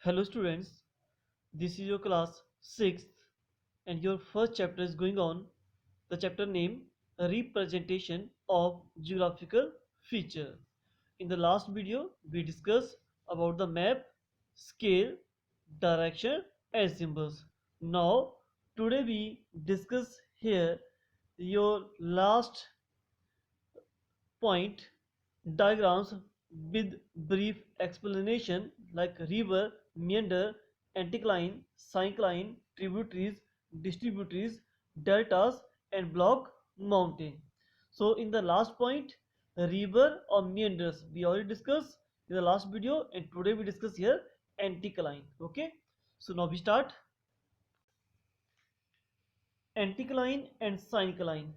Hello students, this is your class 6th and your first chapter is going on. The chapter name Representation of Geographical Feature. In the last video, we discussed about the map, scale, direction and symbols. Now, today we discuss here your last point diagrams with brief explanation like river, meander, anticline, syncline, tributaries, distributaries, deltas and block mountain. So in the last point, river or meanders we already discussed in the last video, and today we discuss here anticline. Okay, so now we start. Anticline and syncline.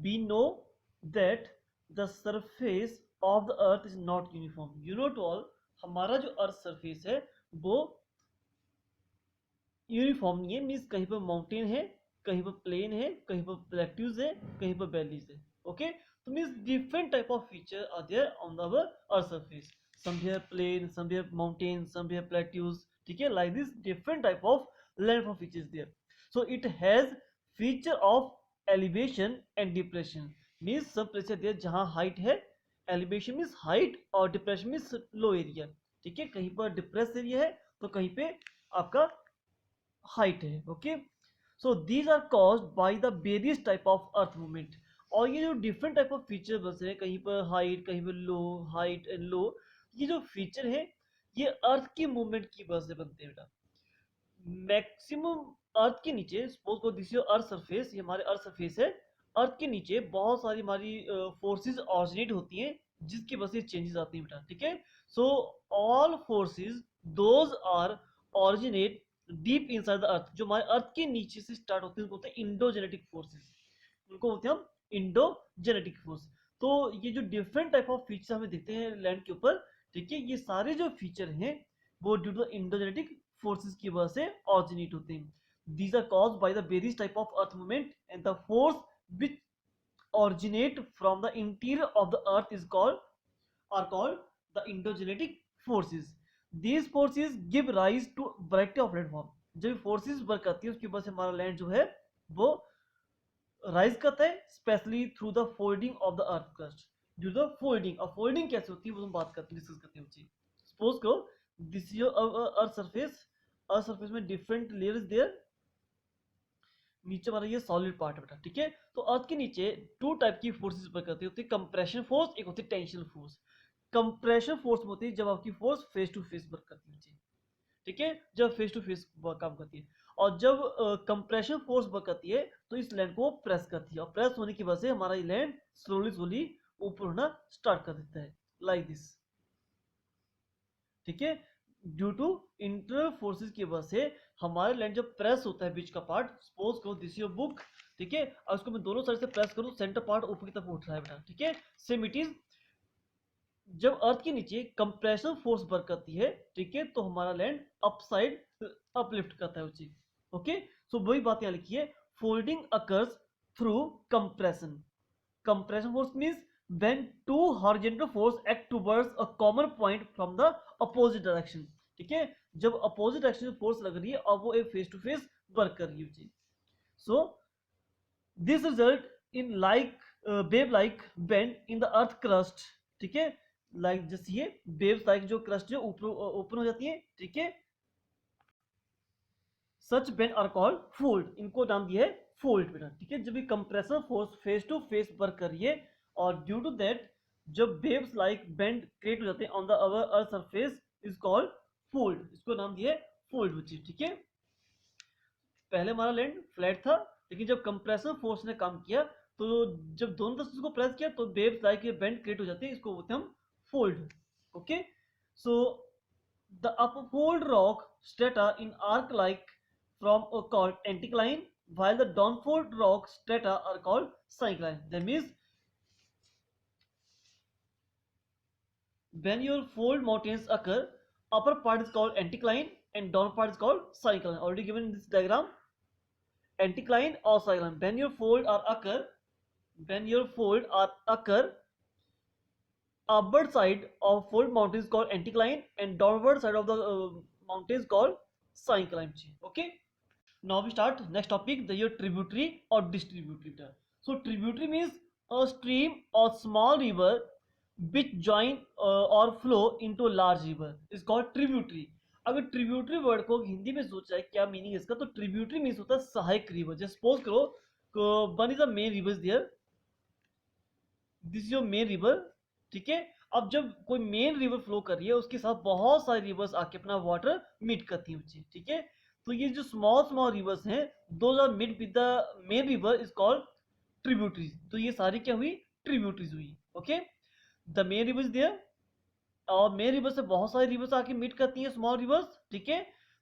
We know that the surface of the earth is not uniform. You know to all, हमारा जो earth surface है वो uniform नहीं है. Means कहीं पर mountain है, कहीं पर प्लेन है, कहीं पर प्लेट्यूज है, कहीं पर वैलीज है. ओके, तो means different type of feature are there on the earth surface. some here plain, some here mountain, some here plateaus. ठीक है, like this different type of landform features there. So it has feature of elevation and depression. means some places there जहाँ height है, elevation means height और depression means low area. ठीक है, कहीं पर depressed area है तो कहीं पे आपका हाइट है. Okay, so these are caused by the various type of earth movement. और ये जो डिफरेंट टाइप ऑफ फीचर बन रहे हैं, कहीं पर हाइट, कहीं पर लो, हाइट एंड लो, ये जो फीचर है ये अर्थ की मूवमेंट की वजह से बनते हैं बेटा. मैक्सिमम अर्थ के नीचे, सपोज को दिस अर्थ सरफेस, ये हमारे अर्थ सरफेस है. अर्थ के नीचे बहुत सारी हमारी फोर्सेस ऑरिजिनेट होती हैं जिसकी वजह से चेंजेस आती हैं बेटा. ठीक है, so all forces those are originate deep inside the earth. जो हमारे अर्थ के नीचे से स्टार्ट होते हैं उनको बोलते हैं इंडोजेनेटिक फोर्सेस. उनको बोलते हैं हम इंडोजेनेटिक फोर्स. तो ये जो डिफरेंट टाइप ऑफ फीचर हमें दिखते हैं लैंड के ऊपर, ठीक है, ये सारे जो फीचर हैं वो due to the endogenetic forces की वजह से ऑरिजिनेट होते हैं. these are caused by the various type of earth movement, and the force which originate from the interior of the earth is called are called the endogenetic forces. These forces give rise to variety of landform. जब forces work करती है उसकी वजह से हमारा land जो है वो राइज करता है, specially through the folding of the earth crust. Due the folding. और फोल्डिंग कैसे होती है वो हम बात करते हैं, डिस्कस करते हैं. सपोज करो this is earth surface. Earth surface में डिफरेंट लेयर्स देयर. नीचे हमारा ये सॉलिड पार्ट है बेटा. ठीक है, तो अर्थ के नीचे टू टाइप की फोर्सेस वर्क करती होती है. कंप्रेशन फोर्स, एक होती है टेंशन फोर्स. कंप्रेशन फोर्स होती है जब आपकी force face to face work करती है. ठीक है, जब फेस टू फेस काम करती है. और जब कंप्रेशन फोर्स वर्क करती है तो इस लैंड को प्रेस करती है, और प्रेस होने की वजह से हमारा ये लैंड स्लोली स्लोली ऊपर होना स्टार्ट कर देता है, लाइक दिस. ठीक है, ड्यू टू इंटरनल फोर्सेस की वजह से हमारे लैंड जब प्रेस होता है बीच का पार्ट, सपोज करो दिस योर बुक. ठीक है, और उसको मैं दोनों साइड से प्रेस करूं, सेंटर पार्ट ऊपर की तरफ उठ रहा है बेटा. ठीक है, सेम इट इज जब अर्थ के नीचे कंप्रेशन फोर्स वर्क करती है, ठीक है, तो हमारा लैंड अपसाइड अपलिफ्ट करता है उसी. ओके, सो वही बात यहाँ लिखी है. Folding occurs through compression. Compression force means when two horizontal force act towards a common point from the opposite direction. ठीक है, जब अपोजिट डायरेक्शन में फोर्स लग रही है और वो एक फेस टू फेस वर्क कर रही है. So this result in like wave like bend in the earth crust. ठीक है, लाइक जैसे ये वेव्स लाइक जो क्रस्ट जो ऊपर ओपन हो जाती है. ठीक है, सच बेंड आर कॉल्ड फोल्ड. इनको नाम दिया है फोल्ड बेटा. ठीक है, जब ये compressor force face to face work कर रही है और ड्यू टू दैट जब वेव्स लाइक बेंड क्रिएट हो जाते हैं on the our earth surface is called fold. इसको नाम दिया है फोल्ड विच. ठीक है, पहले हमारा लैंड फ्लैट था, लेकिन जब कंप्रेसर फोर्स ने काम किया तो जब दोनों तरफ इसको प्रेस किया तो वेव्स लाइक ये बेंड क्रिएट हो जाते हैं, इसको बोलते हैं हम fold. Okay, so the upfold rock strata in arch like from called anticline, while the downfold rock strata are called syncline. That means when your fold mountains occur, upper part is called anticline and down part is called syncline. Already given in this diagram, anticline or syncline. When your fold are occur, upward side of fold mountain is called anticline and downward side of the mountain is called syncline. Okay, now we start next topic, the tributary or distributor. So tributary means a stream or small river which join or flow into large river is called tributary. अगर tributary word को हिंदी में सोचा है क्या meaning है इसका, तो tributary means होता है सहायक रिवर. जैसे सपोज करो one is the main river there, this is your main river. ठीक है, अब जब कोई मेन रिवर फ्लो कर रही है उसके साथ बहुत सारी रिवर्स आके अपना वाटर मीट करती हैं बच्चे. ठीक है, तो ये जो स्मॉल स्मॉल रिवर्स हैं those are meet with the main river is called tributaries. तो ये सारी क्या हुई, ट्रिब्यूटरीज हुई. Okay, the main river is there और मेन रिवर से बहुत सारी रिवर्स आके मीट करती हैं स्मॉल रिवर्स. ठीक है,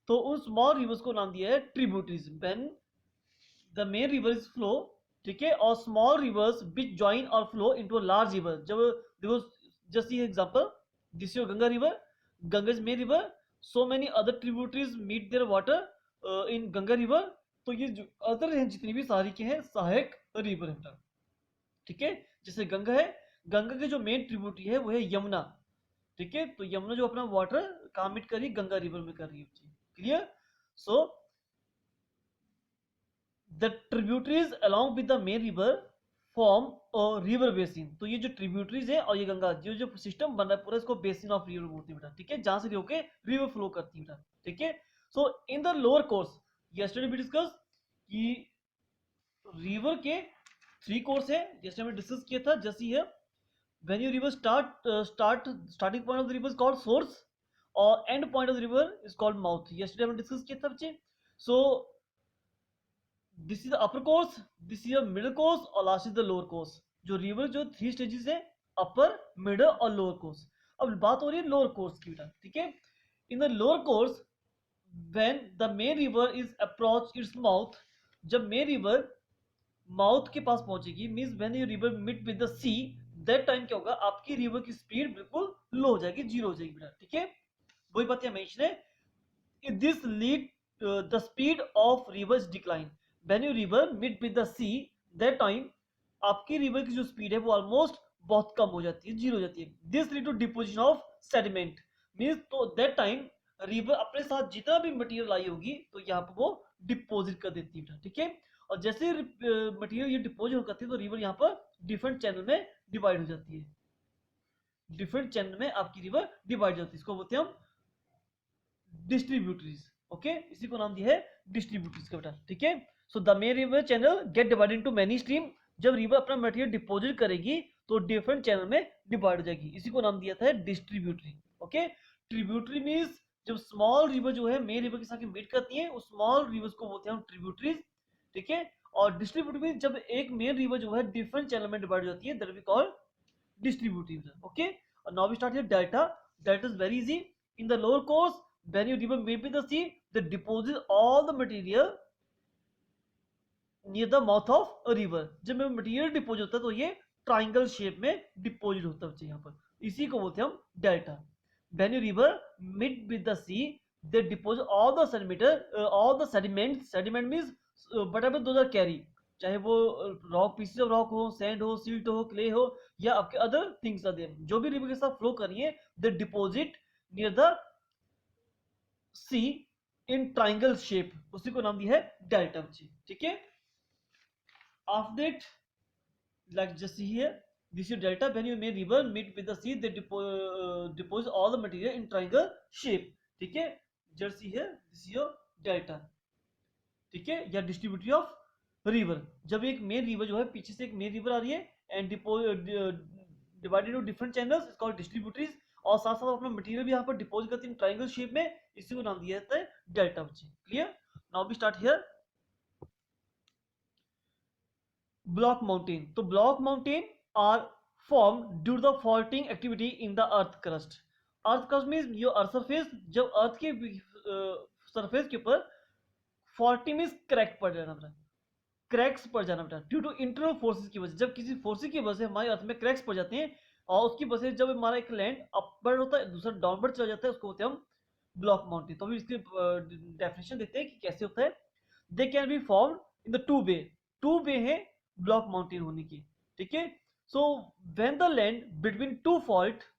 तो उन स्मॉल रिवर्स को नाम दिया है tributaries. When the main river is flow, ठीक है, और स्मॉल रिवर्स विच ज्वाइन और flow into a large river. जब देखो just see example, this your Ganga river, Ganga is main river, so many other tributaries meet their water in Ganga river. तो ये जो other हैं जितनी भी सारी के हैं सहायक रिवर है. ठीक है, जैसे गंगा है, गंगा के जो मेन ट्रिब्यूटरी है वो है यमुना. ठीक है, तो यमुना जो अपना वाटर कहाँ मीट कर रही है, गंगा रिवर में कर रही है. Clear? So the tributaries along with the main river form river basin. तो ये जो ट्रिब्यूटरीज है और ये गंगा जो सिस्टम बन रहा है पूरा, इसको बेसिन ऑफ रिवर बोलते हैं बेटा. ठीक है, जहां से होके रिवर फ्लो करती है बेटा. ठीक है, so in the lower course yesterday we discuss कि रिवर के 3 कोर्स है. यस्टरडे में डिस्कस किया था. जैसी है when your river starting point of the river is called source or end point of the river is called mouth. yesterday हमने discuss किया था बच्चे. so this is the upper course, this is your middle course और last is the lower course. जो river जो 3 stages है, upper, middle और lower course. अब बात हो रही है lower course की बेटा. ठीक है, in the lower course when the main river is approach its mouth, जब main river माउथ के पास पहुंचेगी, means when your river meet with the sea, that time क्या होगा, आपकी रिवर की स्पीड बिल्कुल लो हो जाएगी, जीरो हो जाएगी बेटा. ठीक है, वही बात यहाँ मेंशन है. This lead the speed of rivers decline. When your river meet with the sea, that time आपकी रिवर की जो स्पीड है वो ऑलमोस्ट बहुत कम हो जाती है, जीरो हो जाती है. This lead to deposition of sediment. Means तो दैट टाइम रिवर अपने साथ जितना भी मटेरियल लाई होगी तो यहाँ पर वो डिपोजिट कर देती है. ठीक है, और जैसे मटेरियल ये डिपोजिट करती है तो रिवर यहाँ पर डिफरेंट चैनल में डिवाइड हो जाती है. डिफरेंट चैनल में आपकी रिवर डिवाइड हो जाती है, इसको बोलते हैं हम डिस्ट्रीब्यूटरीज. ओके, इसी को नाम दिया है डिस्ट्रीब्यूटरीज का बेटा. ठीक है, so the main river channel gate divided into many stream. जब रिवर अपना मटेरियल डिपोजिट करेगी तो डिफरेंट चैनल में डिवाइड हो जाएगी, इसी को नाम दिया था डिस्ट्रीब्यूटरी. ओके, ट्रिब्यूटरी मींस जब स्मॉल रिवर जो है मेन रिवर के साथ मीट करती है उस स्मॉल रिवर्स को बोलते हैं हम ट्रिब्यूटरीज. ठीक है, और डिस्ट्रीब्यूटर में जब एक मेन रिवर जो है डिफरेंट चैनल में डिवाइड हो जाती है, that we call distributive. Okay, और now we start here delta. Delta is very easy. In the lower course when your river meet with the sea, they deposit all the material near the mouth of a river. जब material deposit होता है तो ये triangle shape में deposit होता है यहाँ पर, इसी को बोलते हैं हम delta. When your river meet with the sea, they deposit all the sediment. Sediment means whatever those are carry, चाहे वो रॉक, पीसेस ऑफ रॉक हो, सैंड हो, सिल्ट हो, क्ले हो, या आपके अदर थिंग्स आर देयर, जो भी रिवर के साथ फ्लो कर रही है, they deposit near the sea in triangle shape, उसी को नाम दिया है डेल्टा. ठीक है, after that like just here this is delta. When you main river meet with the sea, they deposit all the material in triangle shape. ठीक है, just here this is your delta. ठीक है, या distributary of river. जब एक main river जो है पीछे से एक मेन रिवर आ रही है and divided into different channels is called distributaries, और साथ साथ अपना मटेरियल भी यहाँ पर डिपोजिट करती है ट्रायंगल शेप में, इसी को नाम दिया जाता है डेल्टा. बच्चे clear? Now we start here. Block mountain. तो block mountain are form due to the faulting activity in the earth crust. Earth crust means your earth surface. जब अर्थ के सरफेस के ऊपर फॉल्टी मींस क्रैक पड़ जाना बेटा, cracks पड़ जाना बेटा, ड्यू टू इंटरनल फोर्सेस की वजह. जब किसी फोर्सेस की वजह से हमारे अर्थ में क्रैक्स पड़ जाते हैं और उसकी वजह से जब हमारा एक लैंड अपवर्ड होता है दूसरा डाउनवर्ड चला जाता है, उसको बोलते हैं हम ब्लॉक माउंटेन. तो अभी इसकी डेफिनेशन देखते हैं कि कैसे होता है. They can be form in the 2 वे. 2 वे है ब्लॉक माउंटेन होने की. ठीक है, So when the land between two fault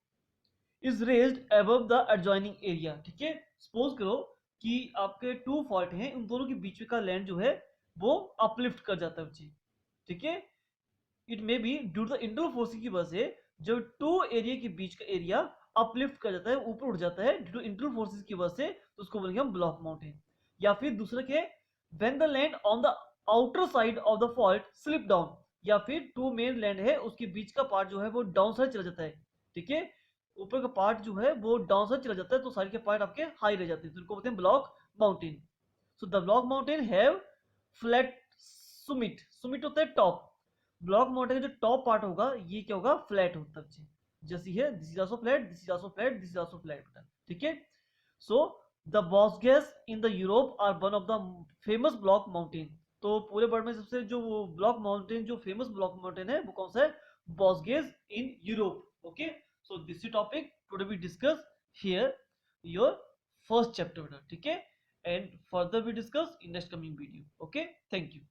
is raised above the adjoining area, ठीक है, सपोज करो कि आपके टू फॉल्ट हैं, उन दोनों के बीच का लैंड जो है वो अपलिफ्ट कर जाता है ऊंची, ठीक है। It may be due to the internal forcing की वजह से जब टू एरिया के बीच का एरिया अपलिफ्ट कर जाता है, ऊपर उठ जाता है ड्यू टू इंटरनल फोर्सेस की वजह से, तो उसको बोलेंगे हम ब्लॉक माउंटेन। या फिर दूसरा क्या है, when the land on the outer side of the fault slip down, या फिर टू मेन लैंड है उसके बीच का पार्ट जो है वो डाउन साइड चला जाता है, ठीक है, ऊपर का पार्ट जो है वो डाउन साइड चला जाता है, तो साइड के पार्ट आपके हाई रह जाते हैं, तो इनको बोलते हैं block mountain. So the block mountain have flat Sumit, Sumit होता है टॉप, ब्लॉक माउंटेन का जो टॉप पार्ट होगा ये क्या होगा, फ्लैट होता है, जैसी है this is also flat, this is also flat, this is also flat होता है, ठीक है। सो द बॉस्गेस in the Europe are one of the famous block mountain. तो पूरे वर्ल्ड में सबसे जो ब्लॉक माउंटेन, जो फेमस ब्लॉक माउंटेन है वो कौन सा है, बॉस्गेस in Europe. Okay, so this is topic today we discuss here your first chapter, ठीक है, and further we discuss in next coming video. Okay, thank you.